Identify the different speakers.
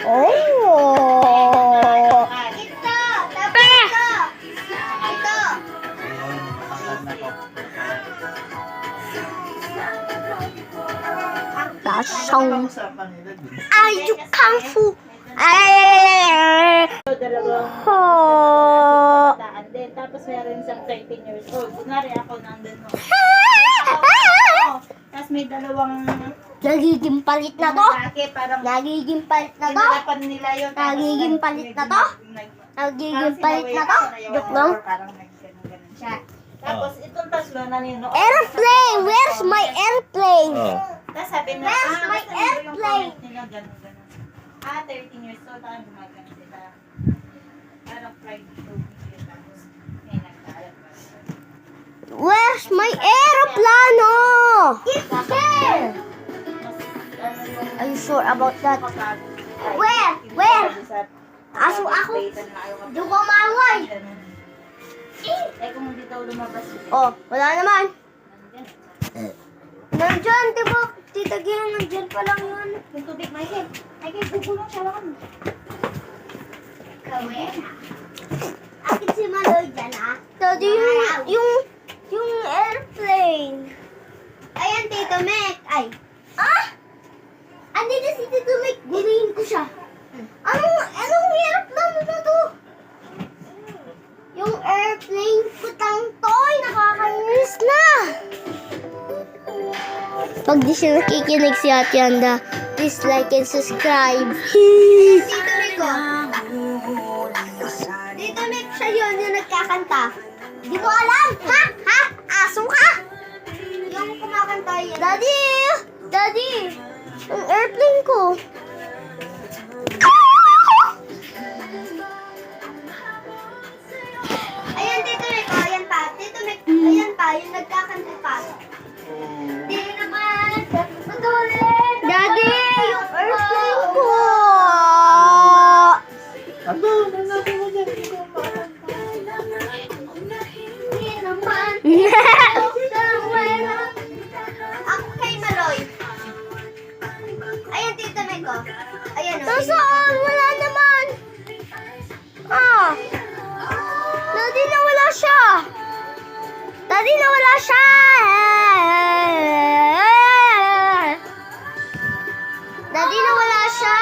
Speaker 1: Oh!
Speaker 2: Ito! Tapos ito! Ito!
Speaker 1: Lasang. Ay, you kung fu. Ay!
Speaker 3: Dalawang
Speaker 1: Oh!
Speaker 3: kabataan din. Tapos meron siyang 13 years old. Kunwari ako nandun mo. Tapos may dalawang
Speaker 1: Nagiging palit na to.
Speaker 3: lalaki, parang
Speaker 1: Nagiging palit na to.
Speaker 3: pinalapan nila yun. Tapos
Speaker 1: Nagiging palit na to. Nagiging palit na to. Joke lang.
Speaker 3: Parang nagganon-ganon siya. Tapos itong tatlo nanino.
Speaker 1: Airplane! Where's my airplane?
Speaker 4: Oh.
Speaker 3: Tapos sabi na,
Speaker 1: Where's my
Speaker 3: basta yung
Speaker 1: airplane?
Speaker 3: comment nila, ganon-ganon. 13 years old, parang gumagano sila. Parang pride to be tapos may nagkaalam pa.
Speaker 1: Where's my aeroplano? It's there! Are you sure about that? Where? Where? Aso ako? Di ko maway.
Speaker 3: Eh kung hindi daw lumabas yun.
Speaker 1: Oh, wala naman.
Speaker 3: Nandyan.
Speaker 1: Nandyan, di ba? Tita Gina, nandyan pa lang yun.
Speaker 3: Yung tubig, Michael. Michael, bubulong siya lang.
Speaker 2: Akit si Maloy dyan, ah.
Speaker 1: Daddy, yung airplane.
Speaker 2: Ayan, Tito Mek. Ay.
Speaker 1: Ah?
Speaker 2: Andito si Tito Mek. Gulihin ko siya.
Speaker 1: Anong airplane na to? Yung airplane kutang toy, nakakainis na. Pag di siya nakikinig si Ate Anda, please like and subscribe.
Speaker 2: Tito Mek, oh. Tito Mek, siya yun yung nagkakanta.
Speaker 1: Di ko alam. Ha? Ha? Aso ka?
Speaker 2: Yung kumakanta yan.
Speaker 1: Daddy! Daddy! Ang airplane ko.
Speaker 2: Ayan, Tito Mek, oh. Ayan pa. Tito Mek, ayan pa. Yung nagkakanta pa. Di naman. Patuloy.
Speaker 1: Daddy! Yung airplane ko.
Speaker 3: Aba, nanabi mo dyan.
Speaker 2: Di naman. Ako kay Maloy. Ayan, Tito Mek, oh. Ayan, oh.
Speaker 1: Nasaan? Wala naman. Ah. Daddy, nawala siya. Daddy, nawala siya. Daddy, nawala siya.